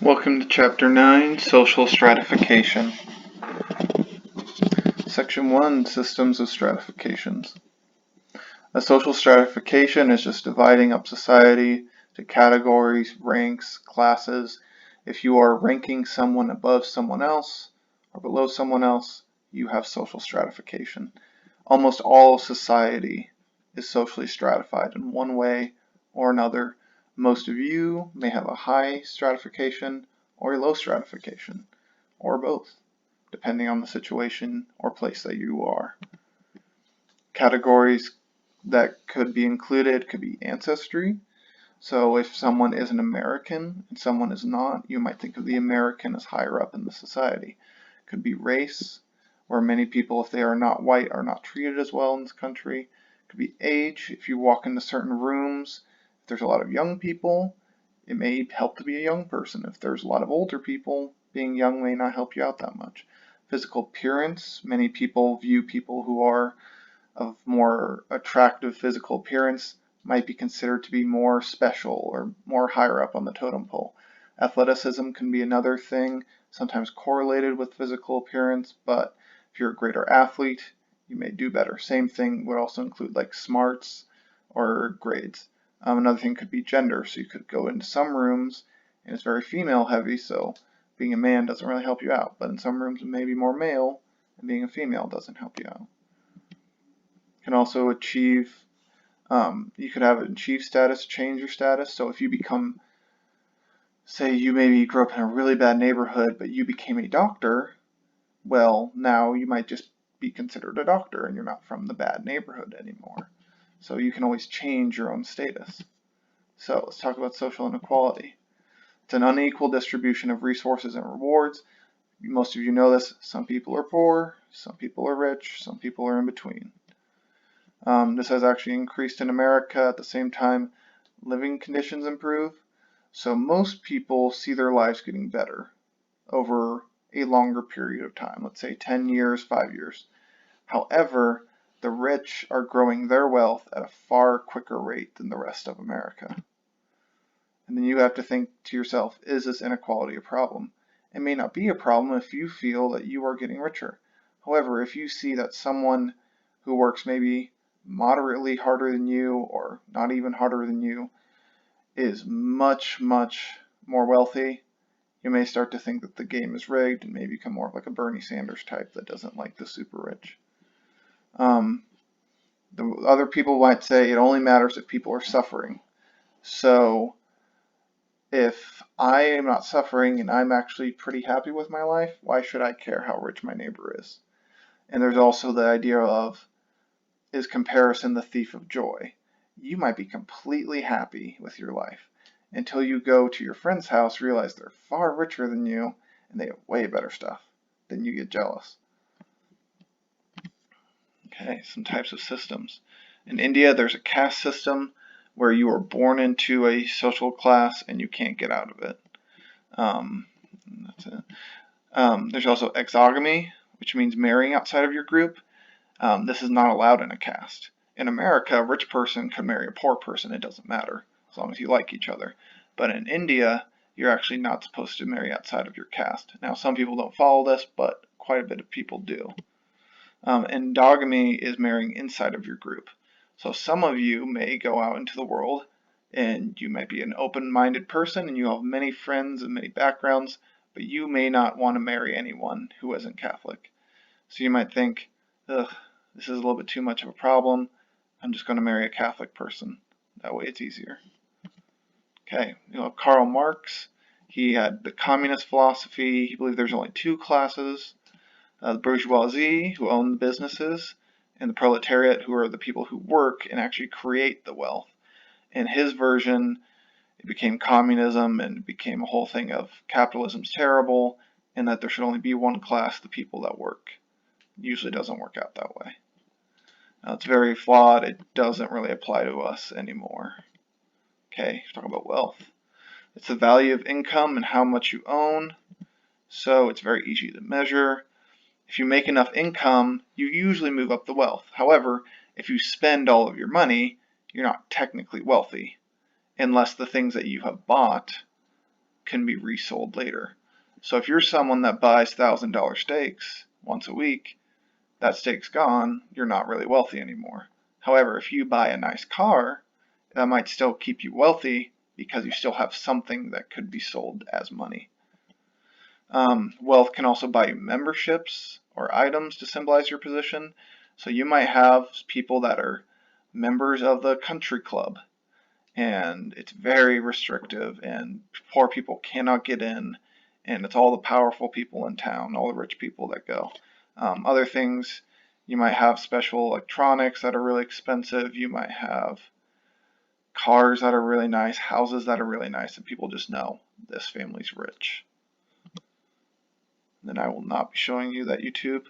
Welcome to Chapter 9, Social Stratification. Section 1, Systems of Stratifications. A social stratification is just dividing up society to categories, ranks, classes. If you are ranking someone above someone else or below someone else, you have social stratification. Almost all society is socially stratified in one way or another. Most of you may have a high stratification or a low stratification, or both, depending on the situation or place that you are. Categories that could be included could be ancestry. So if someone is an American and someone is not, you might think of the American as higher up in the society. Could be race, where many people, if they are not white, are not treated as well in this country. Could be age. If you walk into certain rooms, if there's a lot of young people, it may help to be a young person. If there's a lot of older people, being young may not help you out that much. Physical appearance. Many people view people who are of more attractive physical appearance might be considered to be more special or more higher up on the totem pole. Athleticism can be another thing, sometimes correlated with physical appearance, but if you're a greater athlete, you may do better. Same thing would also include like smarts or grades. Another thing could be gender, so you could go into some rooms and it's very female heavy, so being a man doesn't really help you out, but in some rooms it may be more male and being a female doesn't help you out. Can also achieve, you could have an achieve status, change your status. So if you become, say you maybe grew up in a really bad neighborhood, but you became a doctor, well, now you might just be considered a doctor and you're not from the bad neighborhood anymore. So you can always change your own status. So let's talk about social inequality. It's an unequal distribution of resources and rewards. Most of you know this. Some people are poor, some people are rich, some people are in between. This has actually increased in America. At the same time, living conditions improve. So most people see their lives getting better over a longer period of time, let's say 10 years, 5 years. However, the rich are growing their wealth at a far quicker rate than the rest of America. And then you have to think to yourself, is this inequality a problem? It may not be a problem if you feel that you are getting richer. However, if you see that someone who works maybe moderately harder than you or not even harder than you is much more wealthy, you may start to think that the game is rigged and may become more of like a Bernie Sanders type that doesn't like the super rich. The other people might say it only matters if people are suffering. So if I am not suffering and I'm actually pretty happy with my life, why should I care how rich my neighbor is? And there's also the idea of, is comparison the thief of joy? You might be completely happy with your life until you go to your friend's house, realize they're far richer than you, and they have way better stuff. Then you get jealous. Okay, some types of systems. In India, there's a caste system where you are born into a social class and you can't get out of it. That's it. There's also exogamy, which means marrying outside of your group. This is not allowed in a caste. In America, a rich person can marry a poor person. It doesn't matter as long as you like each other. But in India, you're actually not supposed to marry outside of your caste. Now, some people don't follow this, but quite a bit of people do. Endogamy is marrying inside of your group. So some of you may go out into the world and you might be an open-minded person and you have many friends and many backgrounds, but you may not want to marry anyone who isn't Catholic. So you might think, ugh, this is a little bit too much of a problem. I'm just going to marry a Catholic person. That way it's easier. Okay, Karl Marx, he had the communist philosophy. He believed there's only two classes. The bourgeoisie, who own the businesses, and the proletariat, who are the people who work and actually create the wealth. In his version, it became communism and it became a whole thing of capitalism's terrible and that there should only be one class, the people that work. It usually doesn't work out that way. It's very flawed. It doesn't really apply to us anymore. Okay, talk about wealth. It's the value of income and how much you own. So it's very easy to measure. If you make enough income, you usually move up the wealth. However, if you spend all of your money, you're not technically wealthy, unless the things that you have bought can be resold later. So if you're someone that buys $1,000 steaks once a week, that steak's gone, you're not really wealthy anymore. However, if you buy a nice car, that might still keep you wealthy because you still have something that could be sold as money. Wealth can also buy you memberships or items to symbolize your position. So you might have people that are members of the country club, and it's very restrictive, and poor people cannot get in, and it's all the powerful people in town, all the rich people that go. Other things, you might have special electronics that are really expensive. You might have cars that are really nice, houses that are really nice, and people just know this family's rich. Then I will not be showing you that YouTube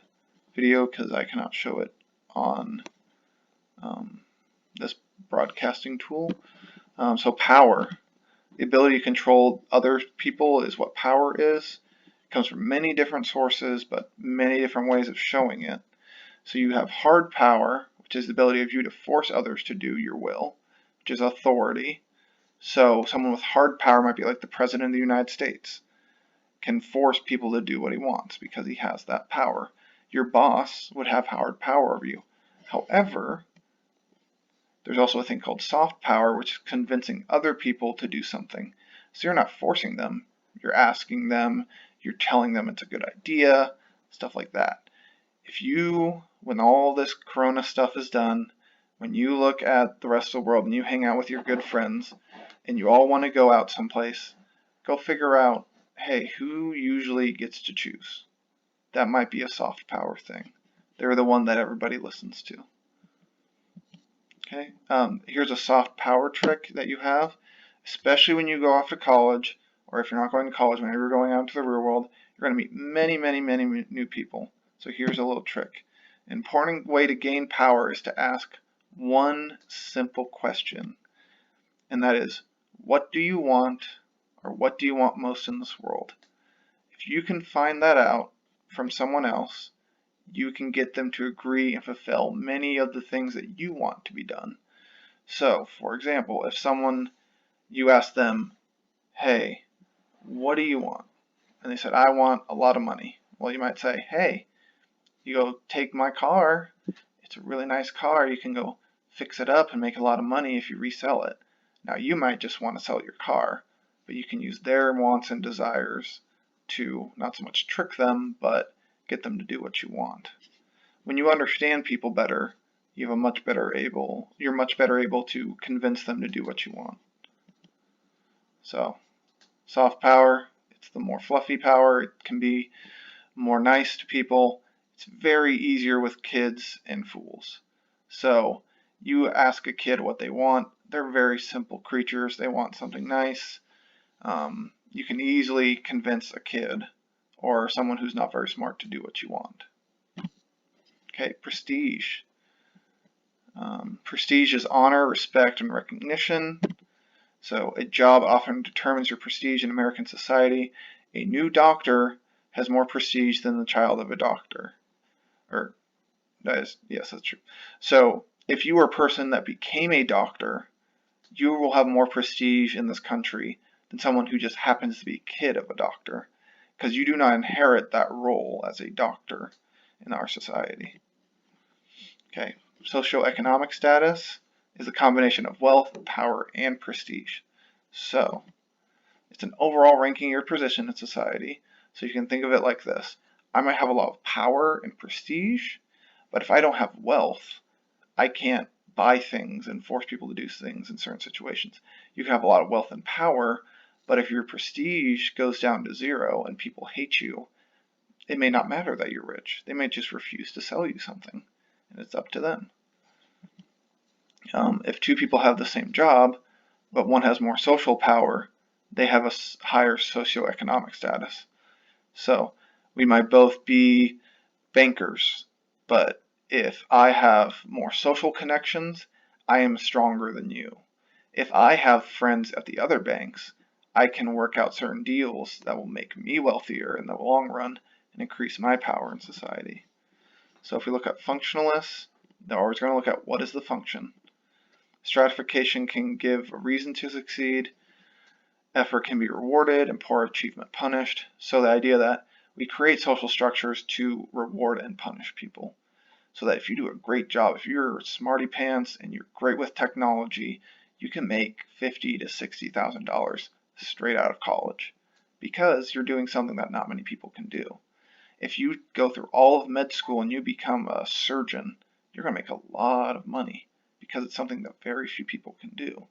video because I cannot show it on this broadcasting tool. So power, the ability to control other people is what power is. It comes from many different sources, but many different ways of showing it. So you have hard power, which is the ability of you to force others to do your will, which is authority. So someone with hard power might be like the President of the United States, can force people to do what he wants because he has that power. Your boss would have hard power over you. However, there's also a thing called soft power, which is convincing other people to do something. So you're not forcing them, you're asking them, you're telling them it's a good idea, stuff like that. If you, when all this corona stuff is done, when you look at the rest of the world and you hang out with your good friends and you all want to go out someplace, go figure out, hey, who usually gets to choose? That might be a soft power thing. They're the one that everybody listens to. Okay, here's a soft power trick that you have, especially when you go off to college, or if you're not going to college, whenever you're going out into the real world, you're going to meet many, many, many new people. So here's a little trick. An important way to gain power is to ask one simple question, and that is, what do you want, or what do you want most in this world? If you can find that out from someone else, you can get them to agree and fulfill many of the things that you want to be done. So, for example, if you ask them, hey, what do you want? And they said, I want a lot of money. Well, you might say, hey, you go take my car. It's a really nice car. You can go fix it up and make a lot of money if you resell it. Now, you might just want to sell your car, but you can use their wants and desires to not so much trick them, but get them to do what you want. When you understand people better, you're much better able to convince them to do what you want. So, soft power, it's the more fluffy power. It can be more nice to people. It's very easier with kids and fools. So, you ask a kid what they want. They're very simple creatures. They want something nice. You can easily convince a kid or someone who's not very smart to do what you want. Okay, prestige. Prestige is honor, respect, and recognition. So a job often determines your prestige in American society. A new doctor has more prestige than the child of a doctor. Yes, that's true. So if you are a person that became a doctor, you will have more prestige in this country than someone who just happens to be a kid of a doctor, because you do not inherit that role as a doctor in our society. Okay, socioeconomic status is a combination of wealth, power, and prestige. So, it's an overall ranking of your position in society. So you can think of it like this. I might have a lot of power and prestige, but if I don't have wealth, I can't buy things and force people to do things in certain situations. You can have a lot of wealth and power, but if your prestige goes down to zero and people hate you, it may not matter that you're rich. They may just refuse to sell you something, and it's up to them. If two people have the same job, but one has more social power, they have a higher socioeconomic status. So we might both be bankers, but if I have more social connections, I am stronger than you. If I have friends at the other banks, I can work out certain deals that will make me wealthier in the long run and increase my power in society. So if we look at functionalists, they're always going to look at what is the function. Stratification can give a reason to succeed. Effort can be rewarded and poor achievement punished. So the idea that we create social structures to reward and punish people. So that if you do a great job, if you're smarty pants and you're great with technology, you can make $50,000 to $60,000 straight out of college because you're doing something that not many people can do. If you go through all of med school and you become a surgeon, you're going to make a lot of money because it's something that very few people can do.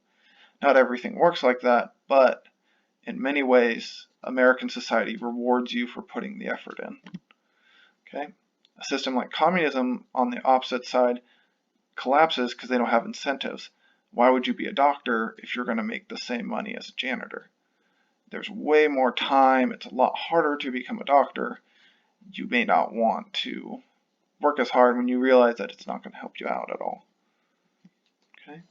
Not everything works like that, but in many ways, American society rewards you for putting the effort in. Okay? A system like communism, on the opposite side, collapses because they don't have incentives. Why would you be a doctor if you're going to make the same money as a janitor? There's way more time. It's a lot harder to become a doctor. You may not want to work as hard when you realize that it's not going to help you out at all. Okay?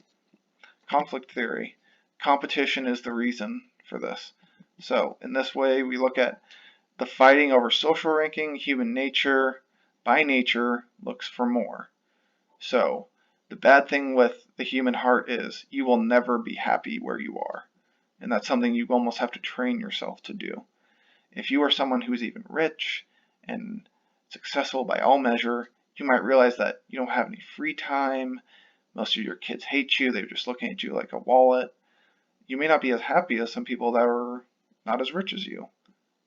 Conflict theory. Competition is the reason for this. So in this way, we look at the fighting over social ranking. Human nature, by nature, looks for more. So the bad thing with the human heart is you will never be happy where you are. And that's something you almost have to train yourself to do. If you are someone who's even rich and successful by all measure, you might realize that you don't have any free time. Most of your kids hate you. They're just looking at you like a wallet. You may not be as happy as some people that are not as rich as you.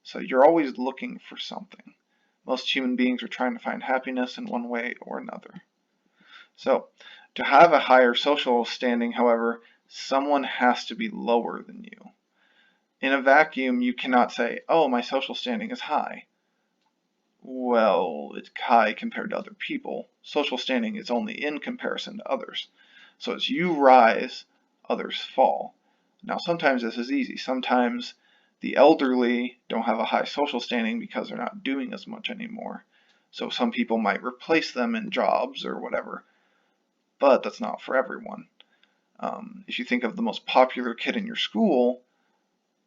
So you're always looking for something. Most human beings are trying to find happiness in one way or another. So to have a higher social standing, however, someone has to be lower than you. In a vacuum, you cannot say, oh, my social standing is high. Well, it's high compared to other people. Social standing is only in comparison to others. So as you rise, others fall. Now, sometimes this is easy. Sometimes the elderly don't have a high social standing because they're not doing as much anymore. So some people might replace them in jobs or whatever. But that's not for everyone. If you think of the most popular kid in your school,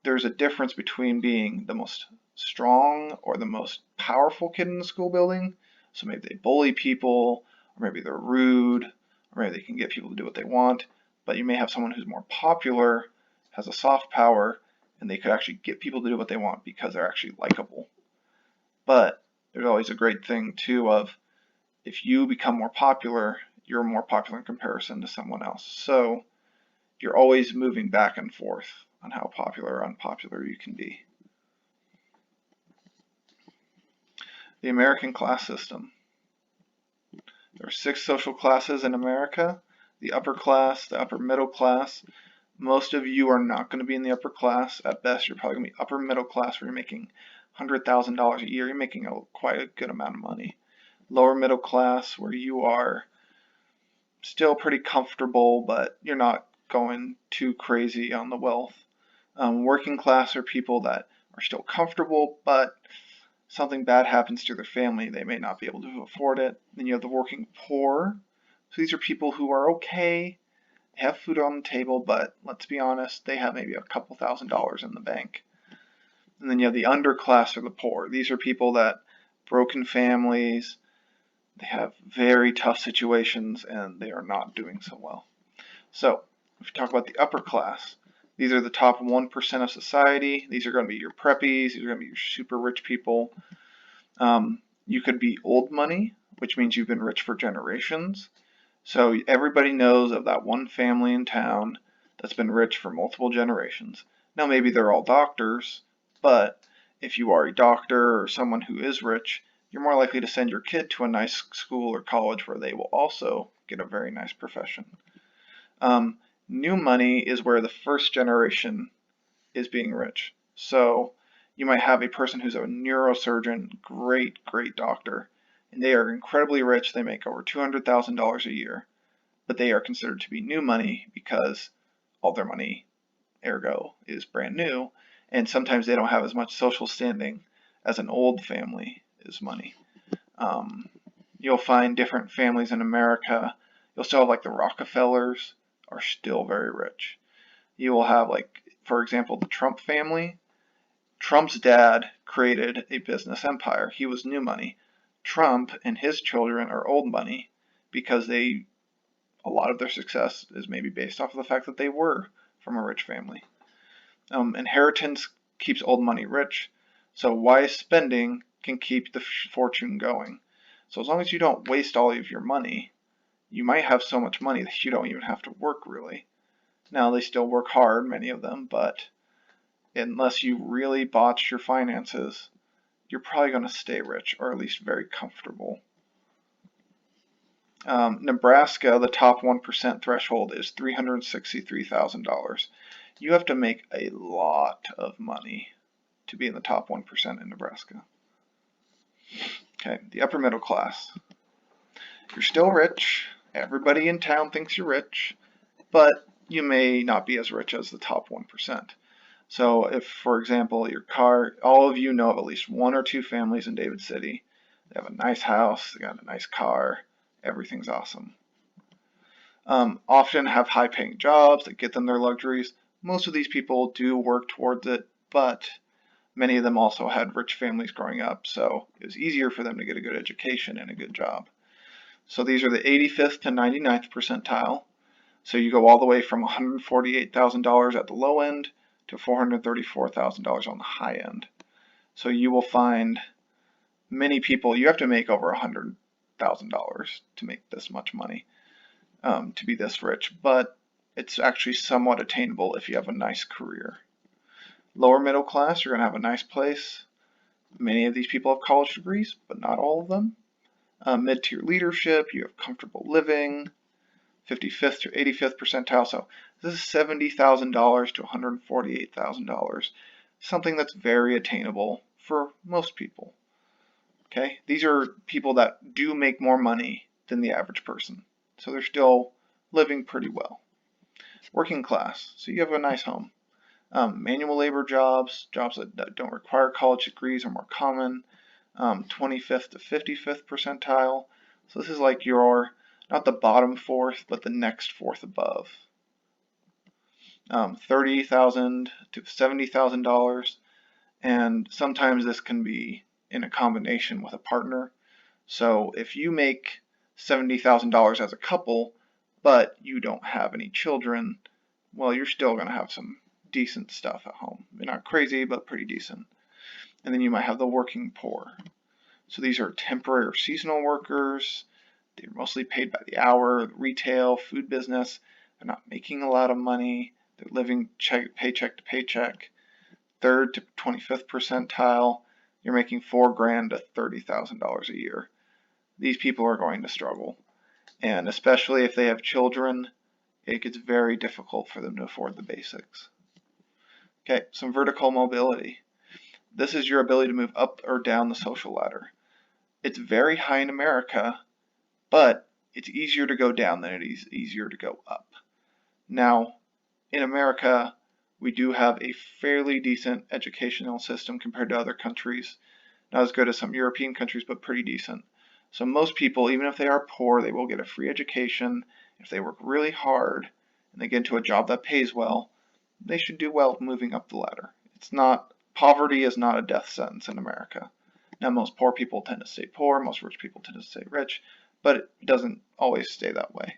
there's a difference between being the most strong or the most powerful kid in the school building. So maybe they bully people, or maybe they're rude, or maybe they can get people to do what they want. But you may have someone who's more popular, has a soft power, and they could actually get people to do what they want because they're actually likable. But there's always a great thing too of if you become more popular, you're more popular in comparison to someone else. So you're always moving back and forth on how popular or unpopular you can be. The American class system. There are 6 social classes in America. The upper class, the upper middle class. Most of you are not going to be in the upper class. At best, you're probably going to be upper middle class where you're making $100,000 a year. You're making quite a good amount of money. Lower middle class where you are still pretty comfortable, but you're not going too crazy on the wealth. Working class are people that are still comfortable, but something bad happens to their family, they may not be able to afford it. Then you have the working poor. So these are people who are okay, they have food on the table, but let's be honest, they have maybe a couple $1,000s in the bank. And then you have the underclass or the poor. These are people that broken families, they have very tough situations, and they are not doing so well. So if you talk about the upper class, these are the top 1% of society. These are going to be your preppies. These are going to be your super rich people. You could be old money, which means you've been rich for generations. So everybody knows of that one family in town that's been rich for multiple generations. Now maybe they're all doctors, but if you are a doctor or someone who is rich, you're more likely to send your kid to a nice school or college where they will also get a very nice profession. New money is where the first generation is being rich. So you might have a person who's a neurosurgeon, great doctor, and they are incredibly rich. They make over $200,000 a year, but they are considered to be new money because all their money, ergo, is brand new, and sometimes they don't have as much social standing as an old family is money. You'll find different families in America. You'll still have like the Rockefellers are still very rich. You will have like, for example, the Trump family. Trump's dad created a business empire. He was new money. Trump and his children are old money because a lot of their success is maybe based off of the fact that they were from a rich family. Inheritance keeps old money rich, so wise spending can keep the fortune going. So as long as you don't waste all of your money, you might have so much money that you don't even have to work really. Now they still work hard, many of them, but unless you really botch your finances, you're probably going to stay rich, or at least very comfortable. Nebraska, the top 1% threshold is $363,000. You have to make a lot of money to be in the top 1% in Nebraska. Okay, the upper middle class. You're still rich. Everybody in town thinks you're rich, but you may not be as rich as the top 1%. So if, for example, your car, all of you know of at least one or two families in David City. They have a nice house, they got a nice car, everything's awesome. Often have high-paying jobs that get them their luxuries. Most of these people do work towards it, but many of them also had rich families growing up, so it was easier for them to get a good education and a good job. So these are the 85th to 99th percentile. So you go all the way from $148,000 at the low end to $434,000 on the high end. So you will find many people, you have to make over $100,000 to make this much money, to be this rich, but it's actually somewhat attainable if you have a nice career. Lower middle class, you're going to have a nice place. Many of these people have college degrees, but not all of them. Mid-tier leadership, you have comfortable living. 55th to 85th percentile, so this is $70,000 to $148,000, something that's very attainable for most people. Okay, these are people that do make more money than the average person, so they're still living pretty well. Working class, so you have a nice home. Manual labor jobs, jobs that don't require college degrees are more common. 25th to 55th percentile, so this is like your not the bottom fourth, but the next fourth above. $30,000 to $70,000, and sometimes this can be in a combination with a partner. So if you make $70,000 as a couple, but you don't have any children, well, you're still going to have some decent stuff at home. You're not crazy, but pretty decent. And then you might have the working poor. So these are temporary or seasonal workers. They're mostly paid by the hour, retail, food business. They're not making a lot of money. They're living paycheck to paycheck. 3rd to 25th percentile, you're making $4,000 to $30,000 a year. These people are going to struggle. And especially if they have children, it gets very difficult for them to afford the basics. Okay, some vertical mobility. This is your ability to move up or down the social ladder. It's very high in America, but it's easier to go down than it is easier to go up. Now, in America, we do have a fairly decent educational system compared to other countries. Not as good as some European countries, but pretty decent. So most people, even if they are poor, they will get a free education. If they work really hard and they get into a job that pays well, they should do well moving up the ladder. Poverty is not a death sentence in America. Now, most poor people tend to stay poor, most rich people tend to stay rich, but it doesn't always stay that way.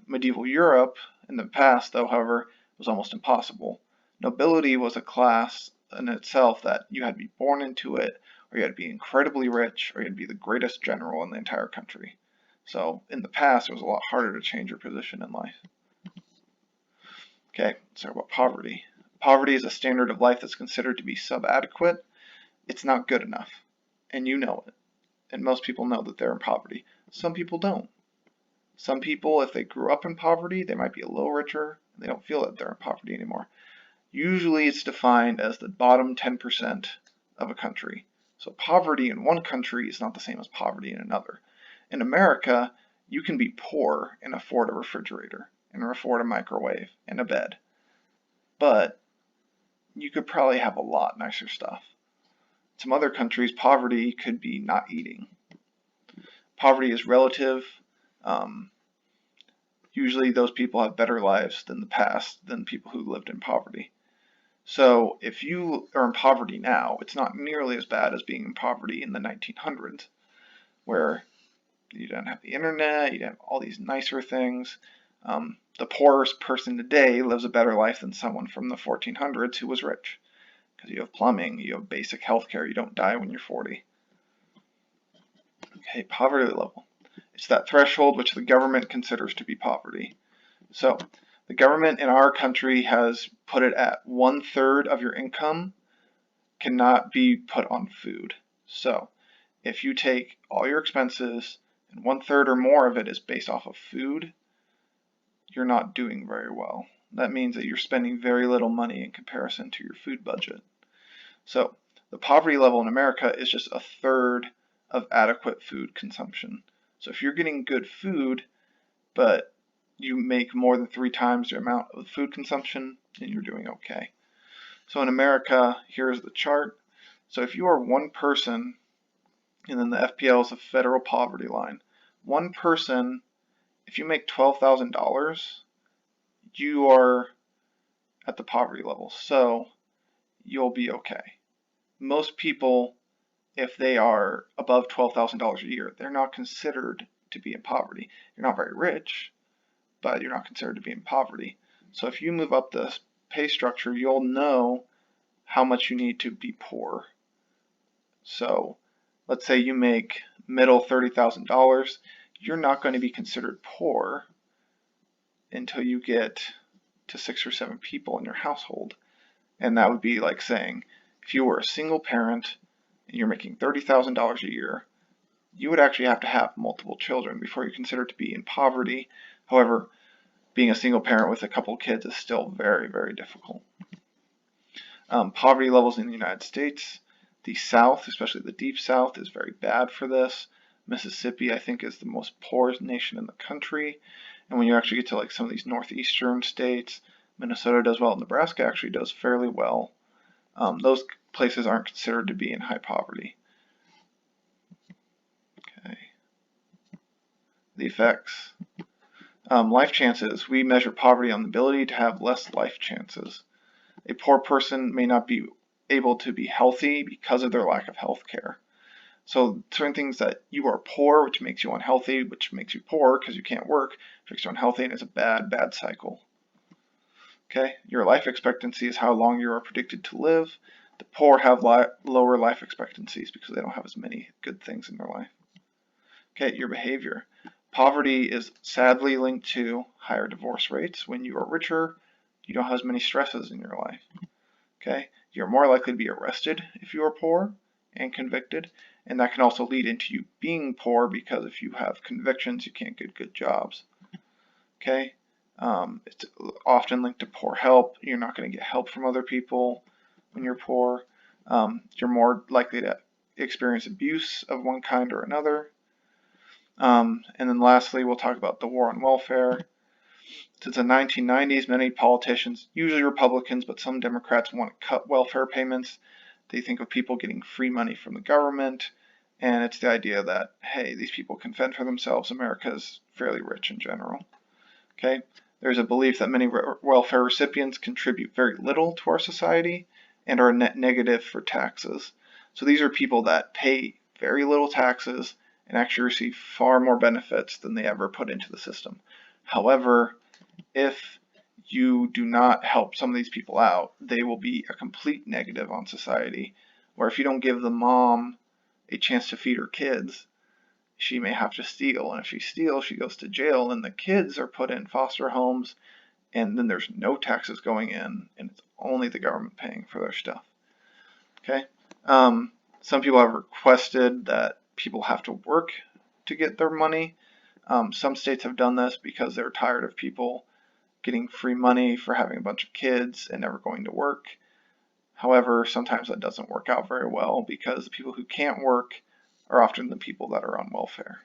Medieval Europe, in the past, though, however, was almost impossible. Nobility was a class in itself that you had to be born into it, or you had to be incredibly rich, or you had to be the greatest general in the entire country. So in the past, it was a lot harder to change your position in life. Okay, let's talk about poverty. Poverty is a standard of life that's considered to be subadequate. It's not good enough, and you know it. And most people know that they're in poverty. Some people don't. Some people, if they grew up in poverty, they might be a little richer, and they don't feel that they're in poverty anymore. Usually it's defined as the bottom 10% of a country. So poverty in one country is not the same as poverty in another. In America, you can be poor and afford a refrigerator, and afford a microwave, and a bed. But you could probably have a lot nicer stuff. In some other countries, poverty could be not eating. Poverty is relative. Usually those people have better lives than the past than people who lived in poverty. So if you are in poverty now, it's not nearly as bad as being in poverty in the 1900s, where you didn't have the internet, you didn't have all these nicer things. The poorest person today lives a better life than someone from the 1400s who was rich, because you have plumbing, you have basic health care, you don't die when you're 40. Okay, poverty level. It's that threshold which the government considers to be poverty. So, the government in our country has put it at 1/3 of your income cannot be put on food. So, if you take all your expenses and 1/3 or more of it is based off of food, you're not doing very well. That means that you're spending very little money in comparison to your food budget. So, the poverty level in America is just 1/3 of adequate food consumption. So if you're getting good food, but you make more than 3 times your amount of food consumption, then you're doing okay. So in America, here's the chart. So if you are one person, and then the FPL is the federal poverty line, one person, if you make $12,000, you are at the poverty level. So you'll be okay. Most people, if they are above $12,000 a year, they're not considered to be in poverty. You're not very rich, but you're not considered to be in poverty. So if you move up the pay structure, you'll know how much you need to be poor. So let's say you make middle $30,000, you're not going to be considered poor until you get to 6 or 7 people in your household. And that would be like saying, if you were a single parent and you're making $30,000 a year, you would actually have to have multiple children before you're considered to be in poverty. However, being a single parent with a couple of kids is still very, very difficult. Poverty levels in the United States. The South, especially the Deep South, is very bad for this. Mississippi, I think, is the most poorest nation in the country. And when you actually get to like some of these northeastern states, Minnesota does well, Nebraska actually does fairly well. Those places aren't considered to be in high poverty. Okay. The effects. Life chances. We measure poverty on the ability to have less life chances. A poor person may not be able to be healthy because of their lack of health care. So certain things that you are poor, which makes you unhealthy, which makes you poor because you can't work, makes you unhealthy, and it's a bad, bad cycle. Okay, your life expectancy is how long you are predicted to live. The poor have lower life expectancies because they don't have as many good things in their life. Okay, your behavior. Poverty is sadly linked to higher divorce rates. When you are richer, you don't have as many stresses in your life. Okay, you're more likely to be arrested if you are poor and convicted, and that can also lead into you being poor because if you have convictions, you can't get good jobs. Okay, it's often linked to poor help. You're not going to get help from other people when you're poor. You're more likely to experience abuse of one kind or another. And then lastly, we'll talk about the war on welfare. Since the 1990s, many politicians, usually Republicans, but some Democrats, want to cut welfare payments. They think of people getting free money from the government, and it's the idea that, hey, these people can fend for themselves. America is fairly rich in general. Okay, there's a belief that many welfare recipients contribute very little to our society and are net negative for taxes. So these are people that pay very little taxes and actually receive far more benefits than they ever put into the system. However, if you do not help some of these people out, they will be a complete negative on society, where if you don't give the mom a chance to feed her kids, she may have to steal, and if she steals, she goes to jail, and the kids are put in foster homes, and then there's no taxes going in, and it's only the government paying for their stuff. Okay, some people have requested that people have to work to get their money. Some states have done this because they're tired of people getting free money for having a bunch of kids and never going to work. However, sometimes that doesn't work out very well because the people who can't work are often the people that are on welfare.